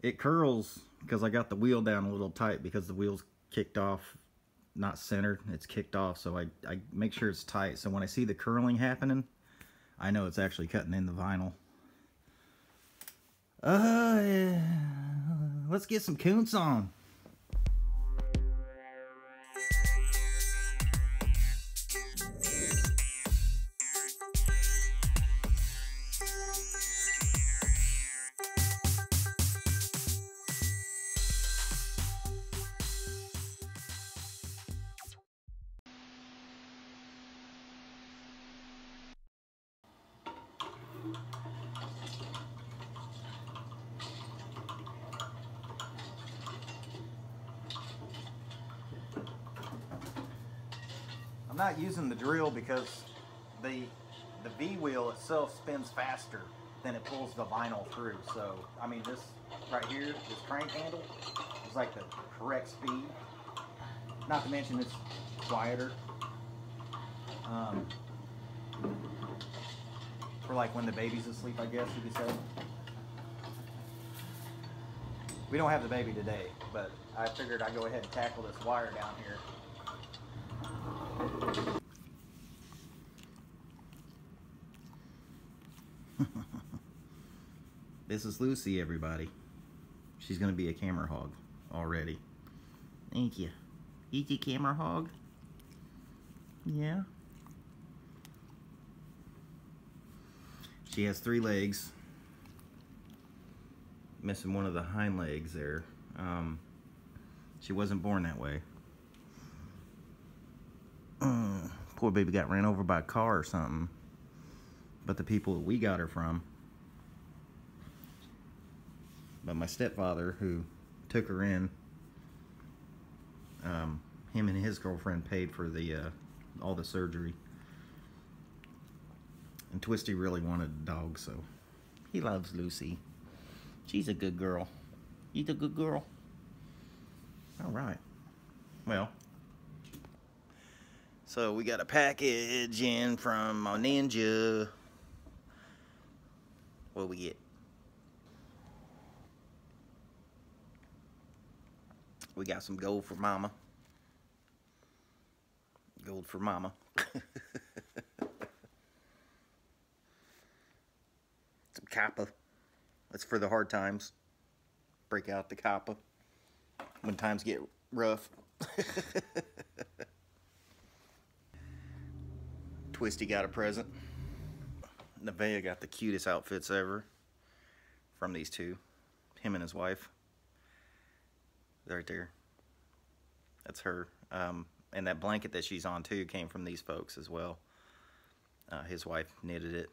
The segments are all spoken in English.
It curls because I got the wheel down a little tight because the wheel's kicked off, not centered, it's kicked off, so I make sure it's tight, so when I see the curling happening, I know it's actually cutting in the vinyl. Let's get some coons on. I'm not using the drill because the V wheel itself spins faster than it pulls the vinyl through. So, I mean, this right here, this crank handle, is like the correct speed. Not to mention it's quieter. For like when the baby's asleep, I guess you could say. We don't have the baby today, but I figured I'd go ahead and tackle this wire down here. This is Lucy, everybody. She's gonna be a camera hog already. Thank you. Eat your camera hog? Yeah. She has 3 legs. Missing one of the hind legs there. She wasn't born that way. Poor baby got ran over by a car or something. But the people that we got her from. But my stepfather, who took her in, him and his girlfriend paid for the all the surgery. And Twisty really wanted a dog, so he loves Lucy. She's a good girl. You the good girl? All right. Well, so we got a package in from my Ninja. What we get? We got some gold for Mama. Gold for Mama. Some copper. That's for the hard times. Break out the copper when times get rough. Twisty got a present. Nevaeh got the cutest outfits ever from these two. Him and his wife. Right there. That's her. And that blanket that she's on too came from these folks as well. His wife knitted it.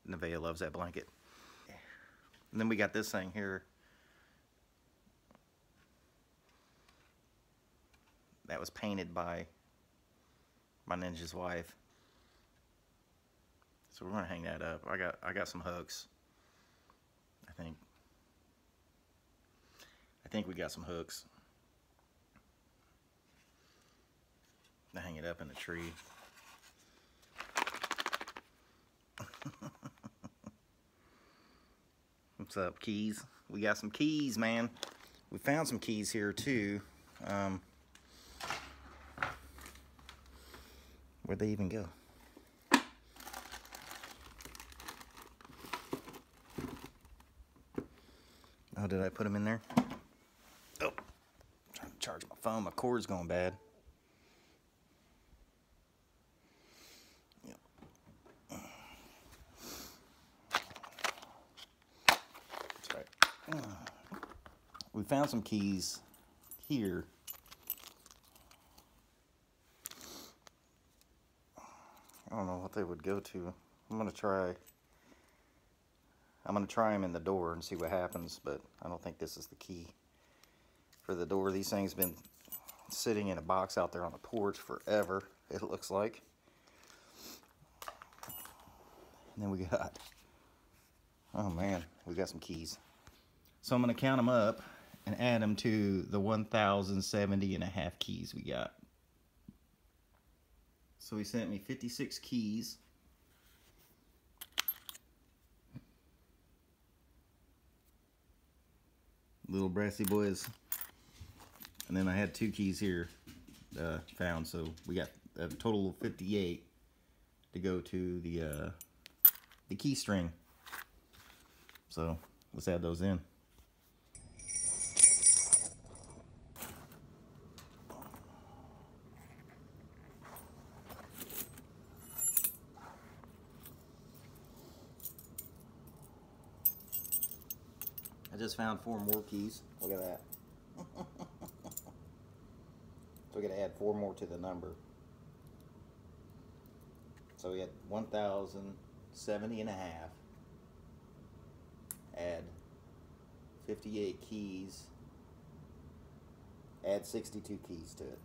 Nevaeh loves that blanket. And then we got this thing here. That was painted by my Ninja's wife. So we're gonna hang that up. I got some hooks. I think we got some hooks. To hang it up in the tree. What's up, keys? We got some keys, man. We found some keys here too. Where'd they even go? Oh, did I put them in there? Oh, I'm trying to charge my phone. My cord's going bad. Yep. That's right. We found some keys here. I don't know what they would go to. I'm gonna try them in the door and see what happens, but I don't think this is the key for the door. These things been sitting in a box out there on the porch forever, it looks like. And then we got, oh man, we got some keys. So I'm gonna count them up and add them to the 1,070 and a half keys we got. So he sent me 56 keys. little brassy boys. And then I had 2 keys here found, so we got a total of 58 to go to the key string. So let's add those in. I just found 4 more keys. Look at that. So we got to add 4 more to the number. So we had 1,070 and a half. Add 58 keys. Add 62 keys to it.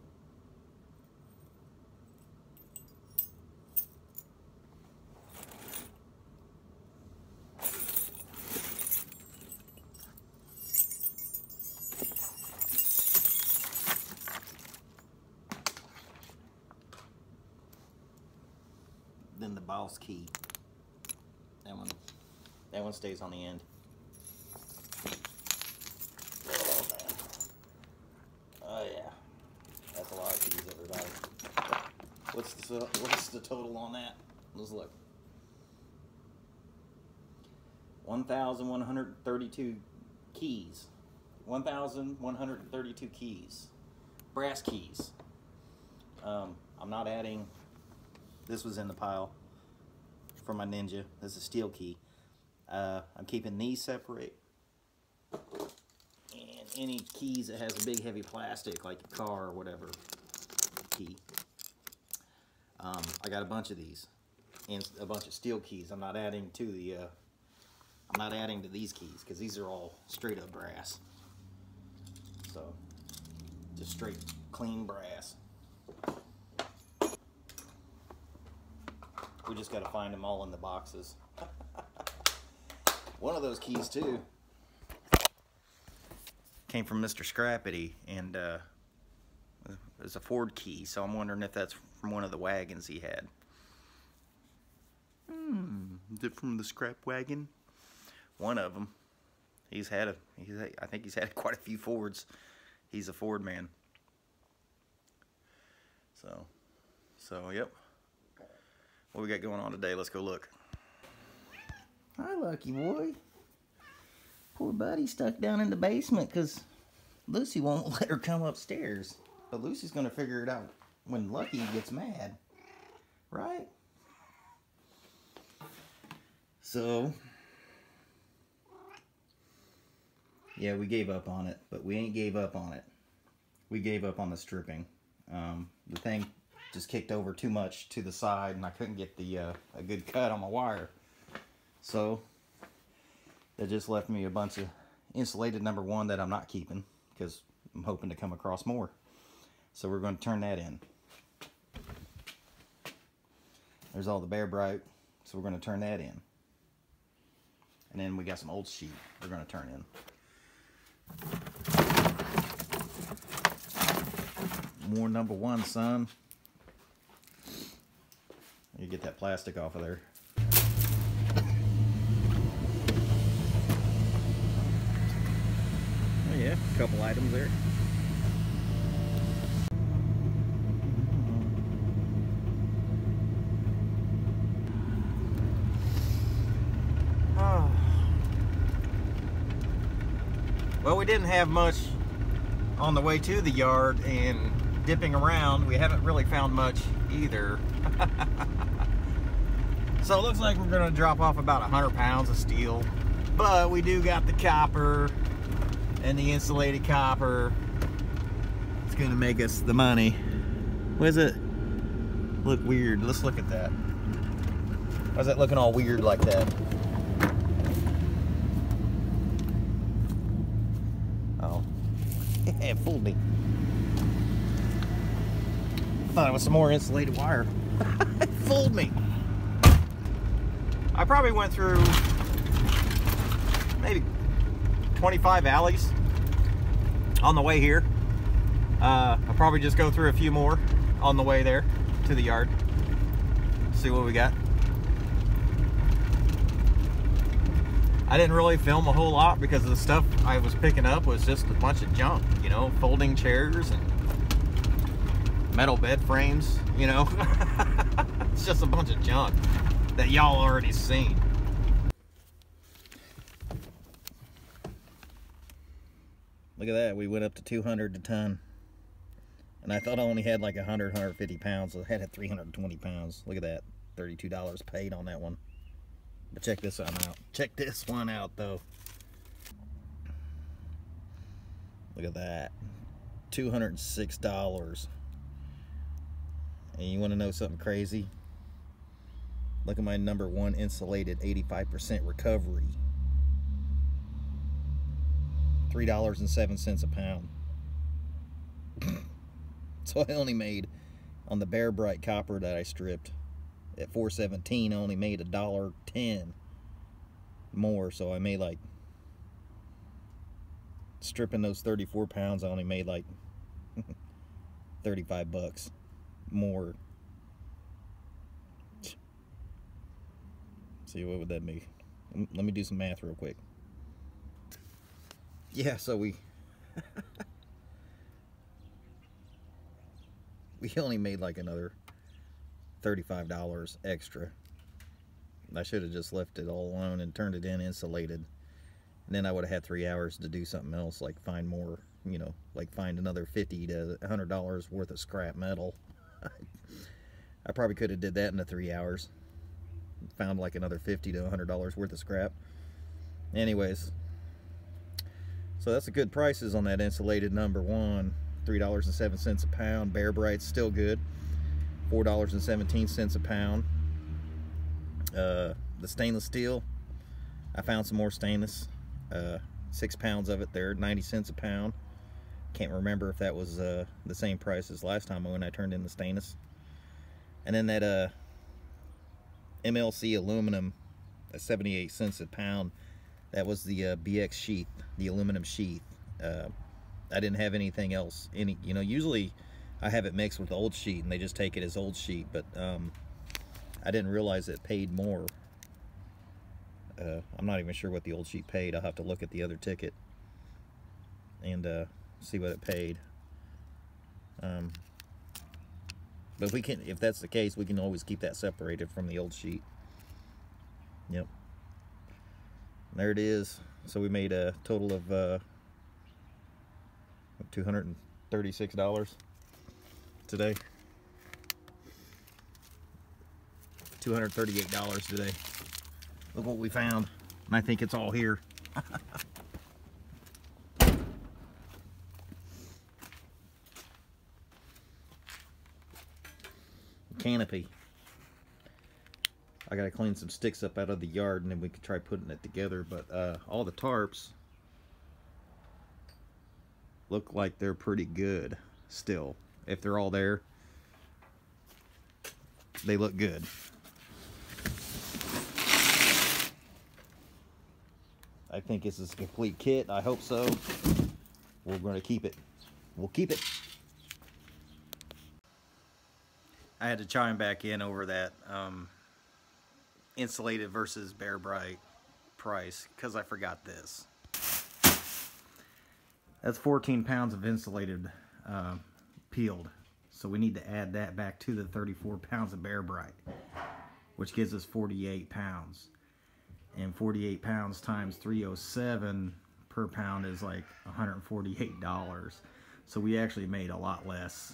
Then the boss key. That one stays on the end. Oh man. Oh yeah. That's a lot of keys, everybody. What's the total on that? Let's look. 1,132 keys. 1,132 keys. Brass keys. I'm not adding. This was in the pile for my Ninja. This is a steel key. I'm keeping these separate. And any keys that has a big heavy plastic, like a car or whatever key. I got a bunch of these. And a bunch of steel keys. I'm not adding to the these keys, because these are all straight up brass. So just straight clean brass. We just got to find them all in the boxes. One of those keys too came from Mr. Scrappy, and it's a Ford key, so I'm wondering if that's from one of the wagons he had. Is it from the scrap wagon? One of them. I think he's had quite a few Fords. He's a Ford man. So yep. What we got going on today? Let's go look. Hi, Lucky boy. Poor buddy stuck down in the basement because Lucy won't let her come upstairs. But Lucy's going to figure it out when Lucky gets mad. Right? So, yeah, we gave up on it. But we ain't gave up on it. We gave up on the stripping. The thing just kicked over too much to the side, and I couldn't get a good cut on my wire. So that just left me a bunch of insulated number 1 that I'm not keeping, because I'm hoping to come across more. So we're going to turn that in. There's all the Bear Bright, so we're going to turn that in. And then we got some old sheet we're going to turn in. More number 1, son. You get that plastic off of there. Oh yeah, a couple items there. Oh. Well, we didn't have much on the way to the yard, and dipping around, we haven't really found much either. So it looks like we're going to drop off about 100 pounds of steel, but we do got the copper and the insulated copper. It's going to make us the money. What is it? Look weird. Let's look at that. Why is that looking all weird like that? Oh, it fooled me. I thought it was some more insulated wire. It fooled me. I probably went through maybe 25 alleys on the way here. I'll probably just go through a few more on the way there to the yard. See what we got. I didn't really film a whole lot because the stuff I was picking up was just a bunch of junk, you know, folding chairs and metal bed frames, you know. It's just a bunch of junk that y'all already seen. Look at that, we went up to 200 a ton. And I thought I only had like 100, 150 pounds, so I had 320 pounds. Look at that, $32 paid on that one. But check this one out. Check this one out though. Look at that, $206. And you want to know something crazy? Look at my #1 insulated 85% recovery. $3.07 a pound. So I only made, on the Bear Bright copper that I stripped at $4.17, I only made $1.10 more. So I made like, stripping those 34 pounds, I only made like 35 bucks more. See, what would that be? Let me do some math real quick. Yeah, so we only made like another $35 extra. I should have just left it all alone and turned it in insulated. And then I would have had 3 hours to do something else, like find more, you know, like find another $50 to $100 worth of scrap metal. I probably could have did that in the 3 hours. Found like another $50 to $100 worth of scrap. Anyways, so that's a good prices on that insulated #1. $3.07 a pound. Bear Bright's still good. $4.17 a pound. The stainless steel, I found some more stainless. 6 pounds of it there, 90 cents a pound. Can't remember if that was the same price as last time when I turned in the stainless. And then that MLC aluminum, 78 cents a pound. That was the BX sheath, the aluminum sheath. I didn't have anything else. You know, usually I have it mixed with old sheet and they just take it as old sheet, but I didn't realize it paid more. I'm not even sure what the old sheet paid. I'll have to look at the other ticket and see what it paid. But we can, if that's the case, we can always keep that separated from the old sheet. Yep. There it is. So we made a total of $236 today. $238 today. Look what we found. And I think it's all here. Canopy. I gotta clean some sticks up out of the yard and then we could try putting it together, but all the tarps look like they're pretty good still. If they're all there, they look good. I think this is a complete kit. I hope so. We're going to keep it. We'll keep it. I had to chime back in over that insulated versus Bear Bright price because I forgot this. That's 14 pounds of insulated peeled. So we need to add that back to the 34 pounds of Bear Bright, which gives us 48 pounds. And 48 pounds times 307 per pound is like $148. So we actually made a lot less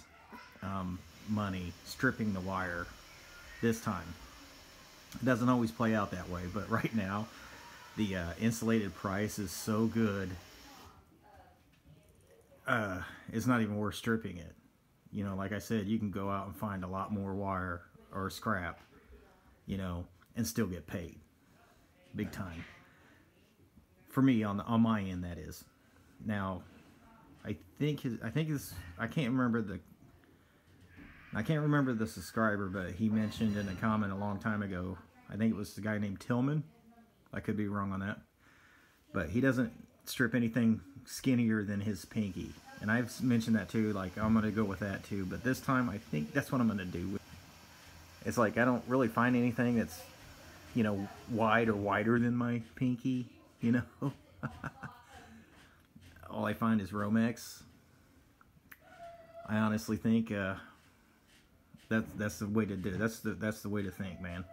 money stripping the wire this time. It doesn't always play out that way, but right now the insulated price is so good, it's not even worth stripping it. You know, like I said, you can go out and find a lot more wire or scrap, you know, and still get paid big time. For me, on my end, that is. Now, I can't remember the subscriber, but he mentioned in a comment a long time ago, I think it was the guy named Tillman. I could be wrong on that. But he doesn't strip anything skinnier than his pinky. And I've mentioned that too, like I'm going to go with that too. But this time, I think that's what I'm going to do. It's like I don't really find anything that's, you know, wide or wider than my pinky. you know. All I find is Romex. I honestly think that's the way to do it. That's the way to think, man.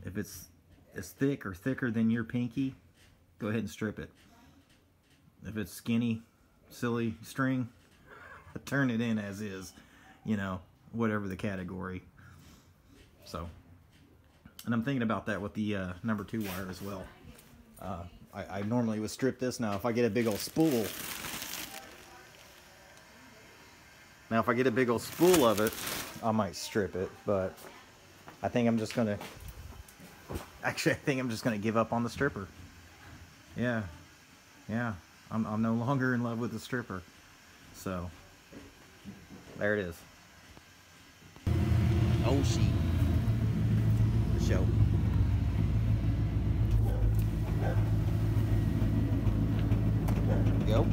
If it's as thick or thicker than your pinky, go ahead and strip it. If it's skinny, silly string, turn it in as is, you know, whatever the category. So, and I'm thinking about that with the number 2 wire as well. I normally would strip this. Now if I get a big old spool, of it, I might strip it, but I think I'm just gonna give up on the stripper. Yeah, I'm no longer in love with the stripper. So there it is. Oh, sheet for show. Go.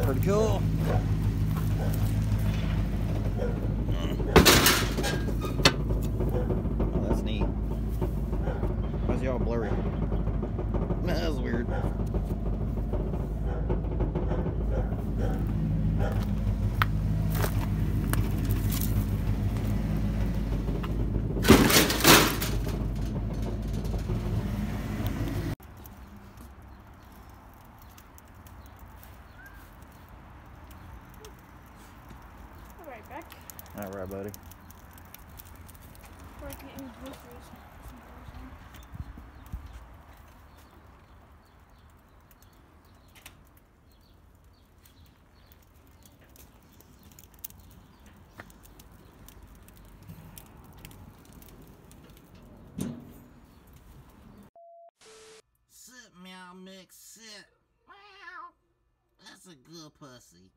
Pretty cool. Oh, that's neat. Why's he all blurry? That's weird. Right back. All right, buddy. We're getting groceries. Sit, meow mix, sit. Meow. That's a good pussy.